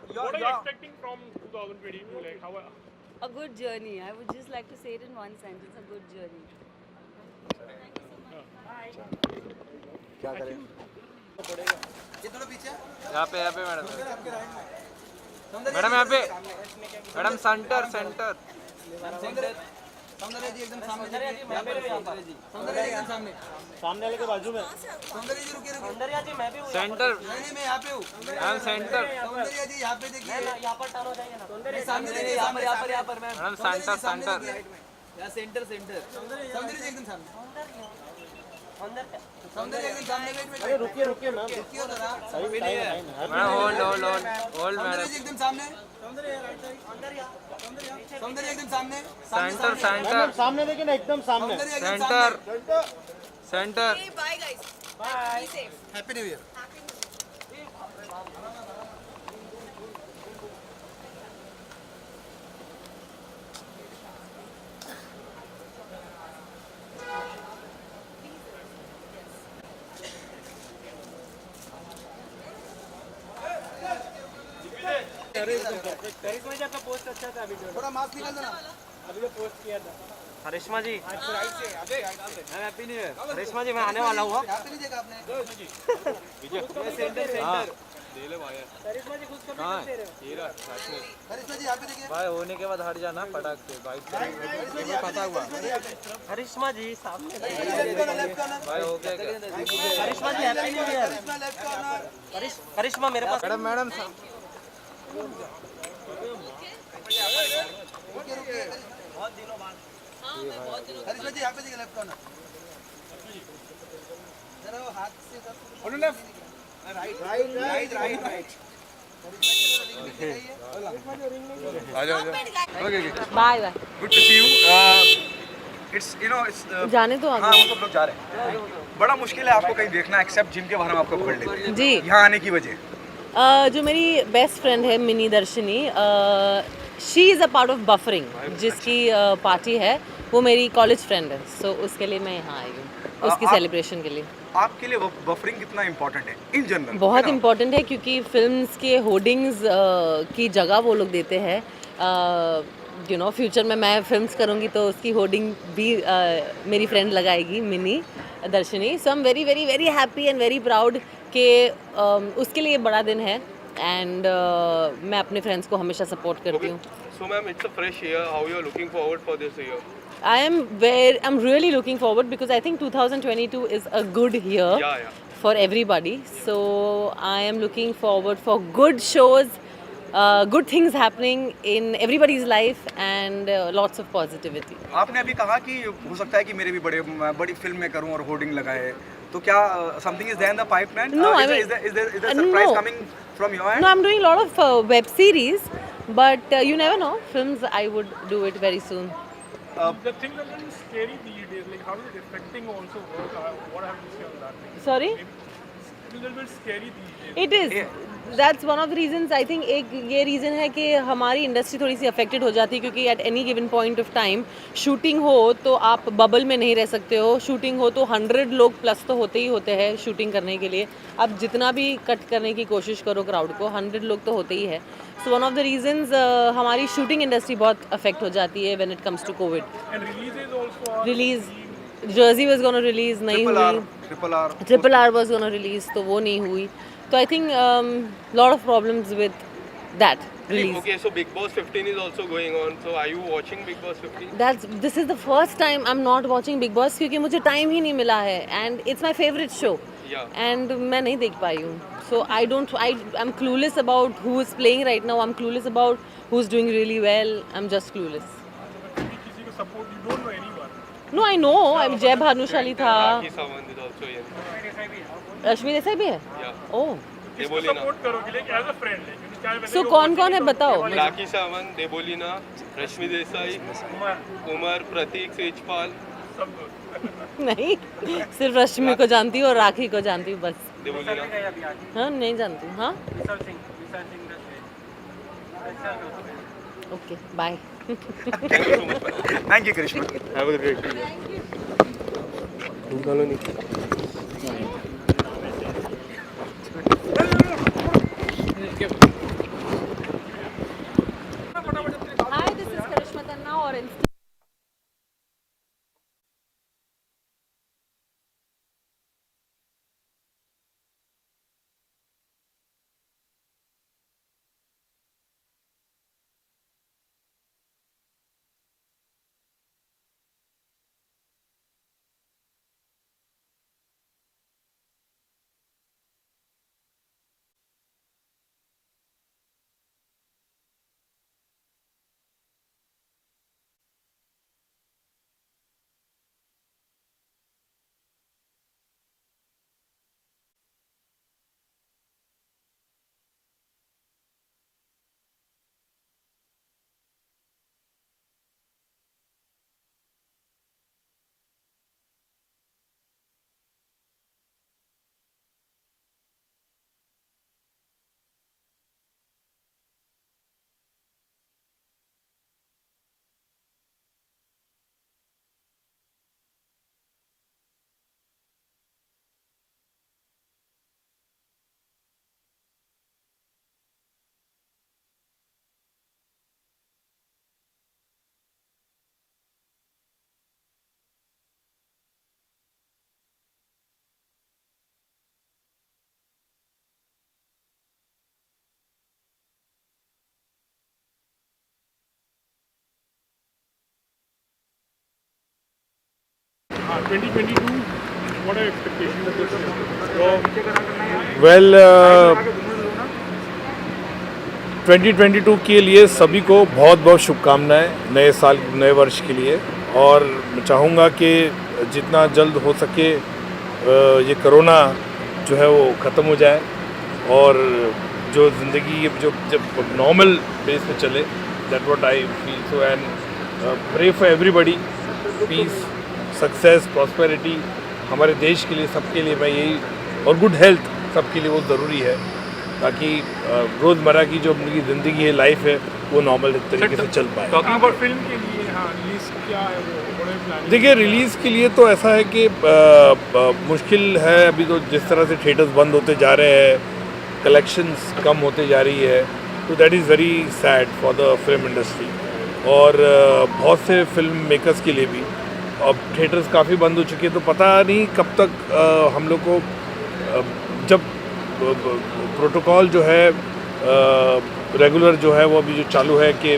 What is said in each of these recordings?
What are you expecting from 2022? Like how? A good journey. I would just like to say it in one sentence. A good journey. क्या करें? यहाँ पे madam यहाँ पे madam centre सौंदर्य जी एकदम सामने, सौंदर्य जी एकदम सामने, सामने वाले के बाजू में। सौंदर्य जी रुकिए, सौंदर्य जी मैं भी हूँ। सेंटर नहीं मैं यहाँ पे हूँ। मैम सेंटर सौंदर्य जी यहाँ पे देखिए, यहाँ पर टर्न हो जाइए ना। सामने देखिए, यहाँ पर मैं मैडम सेंटर यहाँ सेंटर सौंदर्य जी एकदम सामने, सौंदर्य एकदम सामने, अरे रुकिए मैम, रुकिए जरा, मैडम होल्ड सौंदर्य मैडम जी एकदम सामने, सौंदर्य एकदम सामने, सेंटर सामने देखिए ना, एकदम सामने। सौंदर्य एकदम सामने। Centre Hey, bye guys. Bye. Be safe. Happy new year. Karishma ji आपका पोस्ट अच्छा था अभी जो थोड़ा मास्क निकाल देना। अभी जो पोस्ट किया था। करिश्मा जी हैप्पी न्यू ईयर। करिश्मा जी मैं आने वाला हूँ। यहाँ पे नहीं देखा आपने? सेंटर करिश्मा जी कुछ कभी नहीं दे रहे हो। करिश्मा जी यहाँ पे देखिए। भाई होने के बाद हट जाना फटाक से बाइक पता हुआ करिश्मा जी सामने। लेफ्ट कॉर्नर, भाई हो गया क्या? करिश्मा जी हैप्पी न्यू ईयर। करिश्मा लेफ्ट कॉर्नर। करिश्मा मेरे पास। मैडम रुकिए, हाँ, मैं बहुत दिनों करिश्मा जी यहाँ पे देखिए, लेफ्ट कॉर्नर। जरा वो हाथ से right. Bye bye. Good to see you. It's जाने तो हाँ हम सब लोग जा रहे हैं। बड़ा मुश्किल है आपको कहीं देखना एक्सेप्ट जिम के बारे में आपको पकड़ लेते हैं। जी यहाँ आने की वजह जो मेरी बेस्ट फ्रेंड है मिनी दर्शनी, she is a part of buffering, जिसकी पार्टी है, वो मेरी कॉलेज फ्रेंड है, सो उसके लिए मैं यहाँ आई हूँ, उसकी सेलिब्रेशन के लिए। आपके लिए बफरिंग कितना इम्पोर्टेंट है इन जनरल? बहुत इम्पोर्टेंट है, क्योंकि फिल्म्स के होर्डिंग्स की जगह वो लोग देते हैं। फ्यूचर में मैं फिल्म्स करूँगी तो उसकी होर्डिंग भी मेरी फ्रेंड लगाएगी, मिनी दर्शनी। So I am very very very happy and very proud कि उसके लिए बड़ा दिन है, एंड मैं अपने फ्रेंड्स को हमेशा सपोर्ट करती हूँ। So ma'am, it's a fresh year. How you are looking forward for this year? I'm really looking forward, because I think 2022 is a good year Yeah. for everybody. So I am looking forward for good shows, good things happening in everybody's life, and lots of positivity. आपने अभी कहा कि हो सकता है कि मेरे भी बड़ी फिल्म में करूँ और होर्डिंग लगाए, तो क्या something is there in the pipeline? No, I mean, is there surprise no. coming from your end? No, I'm doing a lot of web series, but you never know. Films, I would do it very soon. The things are getting scary these days. Like how is it affecting also work? What have you seen on that? Sorry? It's a little bit scary these days. It is. That's one of the reasons. I think एक ये reason है कि हमारी industry थोड़ी सी affected हो जाती है, क्योंकि at any given point of time shooting हो तो आप बबल में नहीं रह सकते हो। शूटिंग हो तो 100 लोग प्लस तो होते ही होते हैं शूटिंग करने के लिए। आप जितना भी कट करने की कोशिश करो क्राउड को, 100 लोग तो होते ही है। So one of the reasons हमारी शूटिंग इंडस्ट्री बहुत अफेक्ट हो जाती है when it comes to COVID. And releases also are release Jersey was gonna release, नहीं हुई। Triple R was gonna release, तो वो नहीं हुई। तो I think lot of problems with that release. Okay, so Big Boss 15 is also going on. So are you watching Big Boss 15? This is the first time I'm not watching Big Boss, क्योंकि मुझे time ही नहीं मिला है, and it's my favorite show. Yeah. And मैं नहीं देख पाई हूँ, so I'm clueless about who is playing right now. I'm clueless about who's doing really well. I'm just clueless. किसी को support you don't know anyone. No, I know. I'm जय भानुशाली था, Rakhi Sawant is also in. Rashmi Desai भी है। Yeah. Oh, किसको support करोगे? Like as a friend, like क्या वैसे so लोग कौन कौन है बताओ। राखी सावंत, देबोलीना, रश्मि देसाई, उमर, प्रतीक, सेजपाल, सब लोग। नहीं, सिर्फ रश्मि को जानती हूँ और राखी को जानती हूँ बस। देबोलीना। हाँ, नहीं जानती हूँ। हाँ, okay, bye. Thank you Karishma. Have a great day. 2022, what are your expectations of this year? Well 2022 के लिए सभी को बहुत बहुत शुभकामनाएं नए साल नए वर्ष के लिए। और मैं चाहूँगा कि जितना जल्द हो सके ये कोरोना जो है वो ख़त्म हो जाए और जो ज़िंदगी जो जब नॉर्मल बेस पे चले, that what I feel so. And pray for everybody, peace, success, prosperity हमारे देश के लिए, सबके लिए मैं यही, और गुड हेल्थ सबके लिए वो ज़रूरी है, ताकि रोज़मर्रा की जो अपनी ज़िंदगी है, लाइफ है, वो नॉर्मल तरीके से चल पाए। टॉकिंग अबाउट फिल्म के लिए, हाँ, रिलीज क्या है वो, बड़े प्लान? देखिए, रिलीज़ के लिए तो ऐसा है कि मुश्किल है अभी, तो जिस तरह से थिएटर्स बंद होते जा रहे हैं, कलेक्शंस कम होते जा रही है, तो that is very sad for the film industry और बहुत से फिल्म मेकर्स के लिए भी। अब थिएटर्स काफ़ी बंद हो चुके हैं, तो पता नहीं कब तक हम लोग को जब प्रोटोकॉल जो है रेगुलर जो है वो अभी जो चालू है कि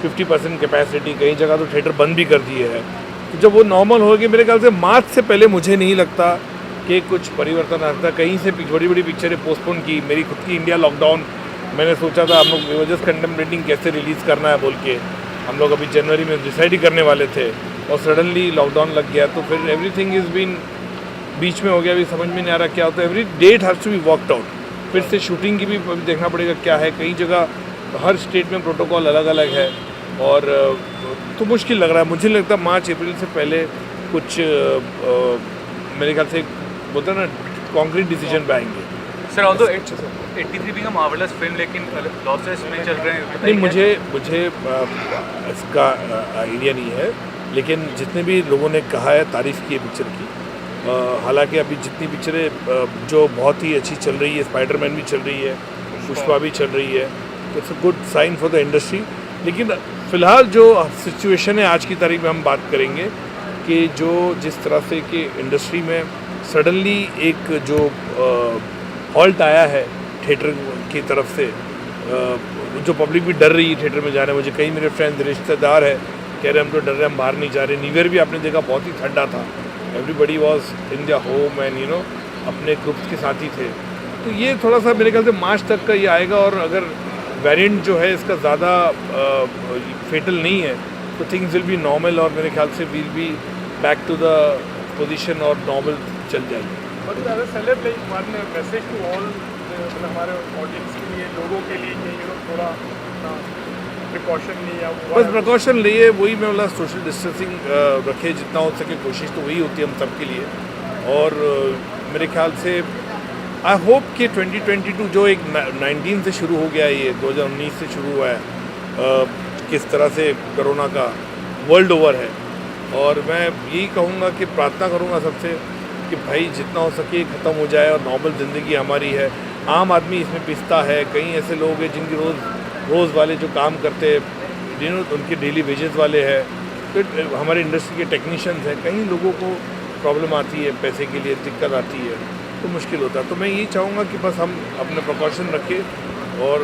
50% कैपेसिटी, कई जगह तो थिएटर बंद भी कर दिए हैं, तो जब वो नॉर्मल हो गए, मेरे ख्याल से मार्च से पहले मुझे नहीं लगता कि कुछ परिवर्तन आता। कहीं से बड़ी बड़ी पिक्चरें पोस्टपोन की, मेरी खुद की इंडिया लॉकडाउन, मैंने सोचा था हम लोग जस्ट कंटेम्पलेटिंग कैसे रिलीज़ करना है बोल के, हम लोग अभी जनवरी में डिसाइड ही करने वाले थे और सडनली लॉकडाउन लग गया, तो फिर एवरीथिंग इज़ बीन बीच में हो गया, अभी समझ में नहीं आ रहा क्या होता है। Every date has to be worked out, फिर से शूटिंग की भी देखना पड़ेगा क्या है। कई जगह हर स्टेट में प्रोटोकॉल अलग अलग है और तो मुश्किल लग रहा है। मुझे लगता है मार्च अप्रैल से पहले कुछ मेरे ख्याल से बोलते हैं ना, कॉन्क्रीट डिसीजन पे आएंगे। Sir, although 83 being a marvellous film, लेकिन लॉसेस में चल रहे हैं। नहीं, मुझे इसका आइडिया नहीं है, लेकिन जितने भी लोगों ने कहा है, तारीफ़ की है पिक्चर की। हालांकि अभी जितनी पिक्चरें जो बहुत ही अच्छी चल रही है, स्पाइडरमैन भी चल रही है, पुष्पा भी चल रही है, तो it's a good sign for the industry. लेकिन फ़िलहाल जो सिचुएशन है आज की तारीख में, हम बात करेंगे कि जो जिस तरह से कि इंडस्ट्री में सडनली एक जो हॉल्ट आया है थिएटर की तरफ से, जो पब्लिक भी डर रही है थिएटर में जाने। मुझे कई मेरे फ्रेंड्स, रिश्तेदार है, कह रहे हम तो डर रहे, हम बाहर नहीं जा रहे। न्यू ईयर भी आपने देखा बहुत ही ठंडा था, everybody was in the home and you know अपने ग्रुप्स के साथ ही थे। तो ये थोड़ा सा मेरे ख्याल से मार्च तक का ये आएगा, और अगर वेरिएंट जो है इसका ज़्यादा फेटल नहीं है तो थिंग्स विल बी नॉर्मल, और मेरे ख्याल से will be back to the position और नॉर्मल चल जाएगी। मैसेज टू ऑल हमारे ऑडियंस के लिए, लोगों के लिए कि यू नो थोड़ा प्रिकॉशन लिया, बस प्रिकॉशन लिए, वही मैं बोला, सोशल डिस्टेंसिंग रखे जितना हो सके, कोशिश तो वही होती है हम सब के लिए। और मेरे ख्याल से आई होप कि 2022 जो एक 19 से शुरू हो गया, ये 2019 से शुरू हुआ है, किस तरह से कोरोना का वर्ल्ड ओवर है, और मैं यही कहूँगा कि प्रार्थना करूँगा सबसे कि भाई जितना हो सके ख़त्म हो जाए और नॉर्मल ज़िंदगी हमारी है। आम आदमी इसमें पिसता है, कई ऐसे लोग हैं जिनकी रोज़ वाले जो काम करते हैं, जिन्होंने उनके डेली वेजेस वाले हैं, फिर हमारे इंडस्ट्री के टेक्नीशियंस हैं, कई लोगों को प्रॉब्लम आती है, पैसे के लिए दिक्कत आती है, तो मुश्किल होता है। तो मैं यही चाहूँगा कि बस हम अपने प्रिकॉशन रखें और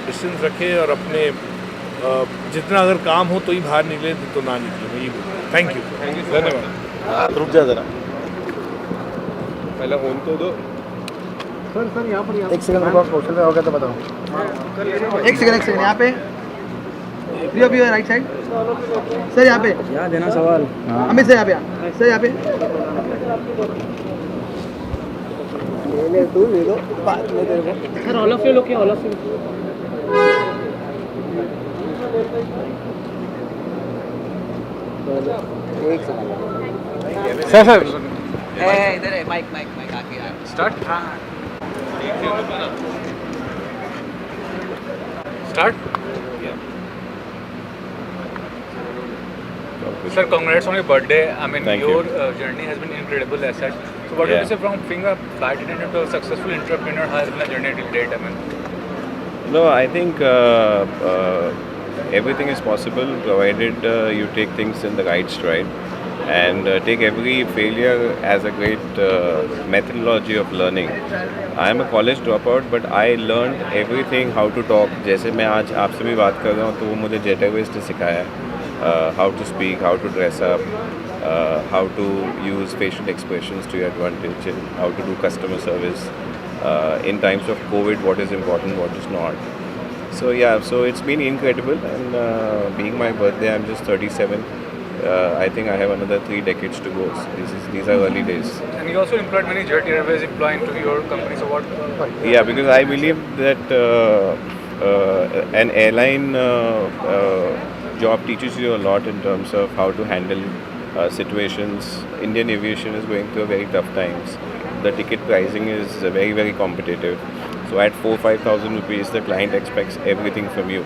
डिस्टेंस रखें, और अपने जितना अगर काम हो तो ही बाहर निकले, तो ना निकले। मैं यही बोलूँ। थैंक यू, धन्यवाद। रुक जा जरा, पहले ऑन तो दो। सर यहाँ पर एक सेकंड रुको, सोशल में हो गया तो बताओ। एक सेकंड यहाँ पे प्रियो भी राइट साइड सर, यहाँ पे यहाँ देना सवाल। अमित सर यहाँ पे, सर यहाँ पे तू ले दो, बाद में तेरे को। सर ऑल ऑफ यू लोग, ऑल ऑफ यू एक सेकंड सर इधर है, माइक माइक माइक आके स्टार्ट। हाँ start. Sir, congrats on your birthday. I mean, your journey has been incredible as such. So, what do you say from being a flight attendant to a successful entrepreneur? How has been the journey till date? I mean, no, I think everything is possible provided you take things in the right stride and take every failure as a great methodology of learning. I am a college dropout, but I learned everything how to talk. जैसे मैं आज आपसे भी बात कर रहा हूँ, तो वो मुझे जेटरवेज ने सिखाया है। how to speak, how to dress up, how to use facial expressions to your advantage, and how to do customer service. In times of COVID, what is important, what is not. So yeah, so it's been incredible, and being my birthday, I'm just 37. I think I have another 3 decades to go. So these are early days. And you also employed many Jet Airways employee into your company. So what? Yeah, because I believe that an airline job teaches you a lot in terms of how to handle situations. Indian aviation is going through very tough times. The ticket pricing is very, very competitive. So at 4,000-5,000 rupees, the client expects everything from you.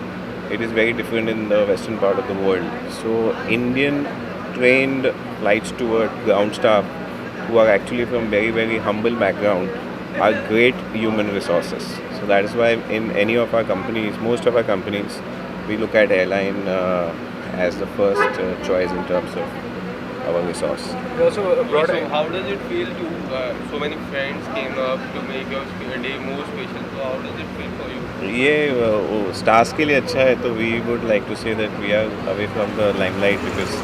It is very different in the western part of the world. So Indian trained flight steward, ground staff, who are actually from very, very humble background, are great human resources. So that is why in any of our companies, most of our companies, we look at airline as the first choice in terms of our resource. You also brought So how does it feel to so many friends came up to make your day more special? So how does it feel for you? ये stars के लिए अच्छा है, तो we would like to say that we are away from the limelight because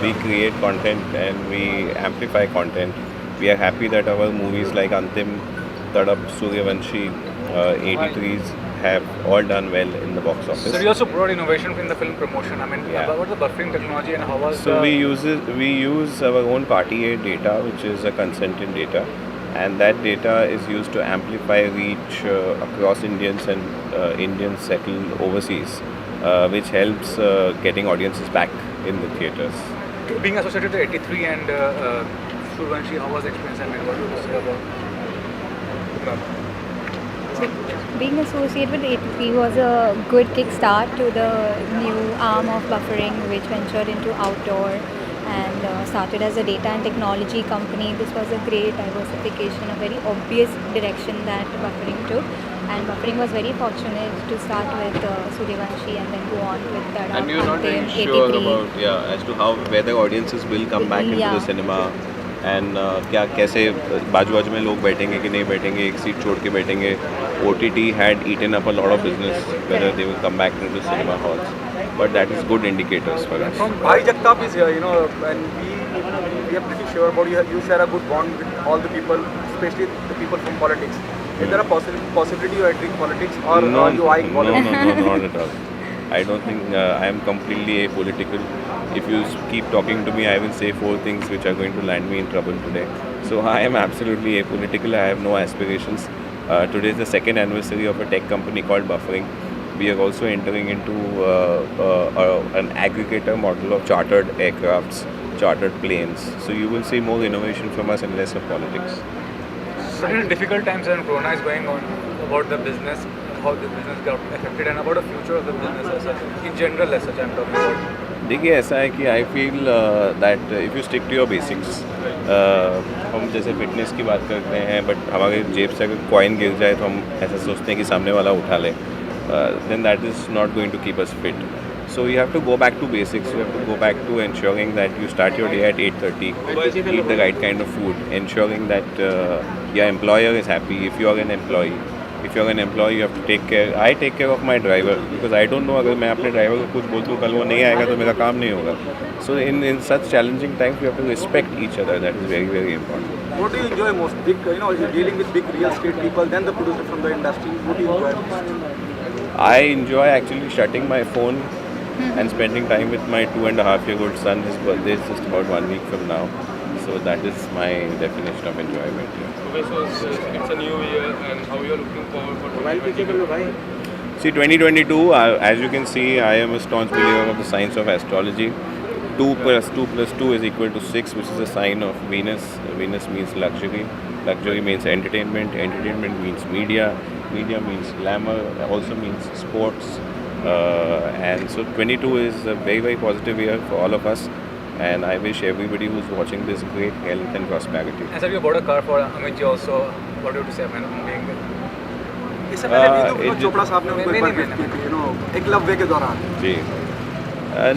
we create content and we amplify content. We are happy that our movies like Antim, Tadap, Suryavanshi, 83s have all done well in the box office. So you also brought innovation in the film promotion. I mean, Yeah. what the buffering technology and how was So we use our own party aid data, which is a consented data, and that data is used to amplify reach across Indians and Indians settled overseas, which helps getting audiences back in the theatres. being associated with 83 and Survanshi, how was the experience? I mean, what do you say about? Being associated with 83 was a good kickstart to the new arm of buffering, which ventured into outdoor and started as a data and technology company. This was a great diversification, a very obvious direction that buffering took. And buffering was very fortunate to start with Suryavanshi and then go on with Tadap, And you're not very Antim, sure 83. about as to how whether audiences will come back into the cinema, and क्या कैसे बाजू बाजू में लोग बैठेंगे कि नहीं बैठेंगे, एक सीट छोड़ के बैठेंगे. OTT had eaten up a lot of business, whether they will come back into cinema halls, but that is good indicators for us. Bhai Jagtap is here, you know, and we are pretty sure about you. You share a good bond with all the people, especially the people from politics. Is there a possibility you entering politics, or are you eyeing politics? No, not at all. I don't think I am completely apolitical. If you keep talking to me, I will say 4 things which are going to land me in trouble today. So I am absolutely apolitical. I have no aspirations. Today is the 2nd anniversary of a tech company called Buffering. We are also entering into an aggregator model of chartered aircrafts, chartered planes. So you will see more innovation from us and less of politics. So in difficult times and Corona is going on, about the business, how the business got affected, and about the future of the business as such, in general as such I'm talking about. देखिए ऐसा है कि I feel that if you stick to your basics, हम जैसे fitness की बात करते हैं, बट हमारे जेब से अगर कॉइन गिर जाए तो हम ऐसा सोचते हैं कि सामने वाला उठा ले, then that is not going to keep us fit. So you have to go back to basics. You have to go back to ensuring that you start your day at 8:30, eat the right kind of food, ensuring that your employer is happy. If you are an employee, you have to take care. I take care of my driver because I don't know अगर मैं अपने driver को कुछ बोल दूँ कल वो नहीं आएगा तो मेरा काम नहीं होगा. So in such challenging times, you have to respect each other. That is very, very important. What do you enjoy most? Big, you know, you're dealing with big real estate people, then the producer from the industry. What do you enjoy most? I enjoy actually shutting my phone and spending time with my 2.5-year-old son. His birthday is just about 1 week from now. So that is my definition of enjoyment. Yeah. Okay, so it's a new year, and how you are looking forward for 2022? See, 2022, as you can see, I am a staunch believer of the science of astrology. 2 + 2 + 2 is equal to 6, which is a sign of Venus. Venus means luxury. Luxury means entertainment. Entertainment means media. Media means glamour. Also means sports. And so 22 is a very, very positive year for all of us. And I wish everybody who's watching this great health and prosperity. And sir, you bought a car for Amit ji also. What do you have to say? I mean, being इससे पहले भी चोपड़ा साहब ने उनको एक बार gift की थी, you know, Eklavya के दौरान. जी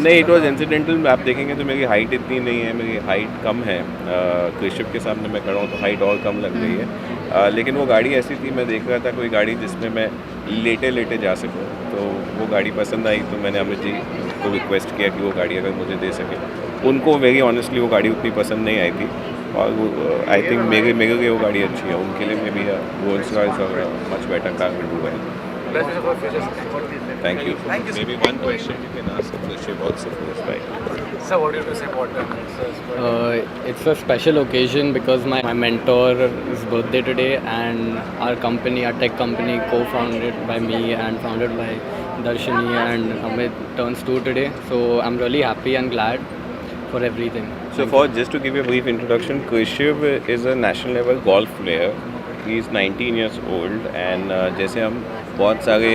नहीं, इट वॉज इंसिडेंटल. आप देखेंगे तो मेरी हाइट इतनी नहीं है, मेरी हाइट कम है. कृषिप के सामने मैं खड़ा हूँ तो हाइट और कम लग रही है. लेकिन वो गाड़ी ऐसी थी, मैं देख रहा था कोई गाड़ी जिसमें मैं लेटे लेटे जा सकूँ, तो वो गाड़ी पसंद आई. तो मैंने अमित जी को रिक्वेस्ट किया कि वो गाड़ी अगर मुझे दे सके। उनको वेरी ऑनेस्टली वो गाड़ी उतनी पसंद नहीं आई थी और आई थिंक मेरे लिए वो गाड़ी अच्छी है, उनके लिए मे बी रोल्स रॉयस और much better car will do well. Thank you. Maybe one question you can ask Shiv also for this bike. Sir, what do you have to say about that? It's a special occasion because my mentor's birthday today, and our company, our tech company, co-founded by me and founded by Darshini and Amit, turns 2 today. So I'm really happy and glad for everything. So just to give you a brief introduction, Krishiv is a national level golf player. He is 19 years old and जैसे हम बहुत सारे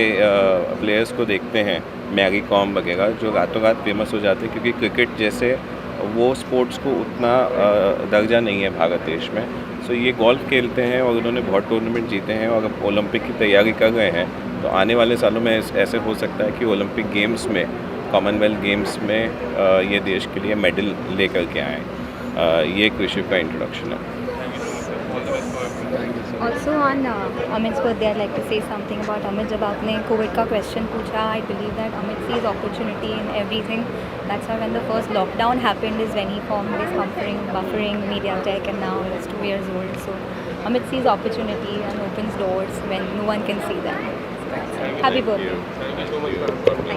players को देखते हैं, Mary com वगैरह, जो रातों रात फेमस हो जाते हैं क्योंकि क्रिकेट जैसे वो स्पोर्ट्स को उतना दर्जा नहीं है भारत देश में। सो ये गोल्फ खेलते हैं और उन्होंने बहुत टूर्नामेंट जीते हैं और अब ओलंपिक की तैयारी कर रहे हैं। तो आने वाले सालों में ऐसे हो सकता है कि ओलंपिक गेम्स में, कॉमनवेल्थ गेम्स में ये देश के लिए मेडल लेकर के आएँ। ये कृषि का इंट्रोडक्शन है। Also on Amit's birthday, I'd like to say something about Amit. जब आपने कोविड का क्वेश्चन पूछा, I believe that Amit sees opportunity in everything. That's why when the first lockdown happened is when he formed this buffering MediaTek, and now he's 2 years old. So Amit sees opportunity and opens doors when no one can see them. Happy birthday. Thank you so much.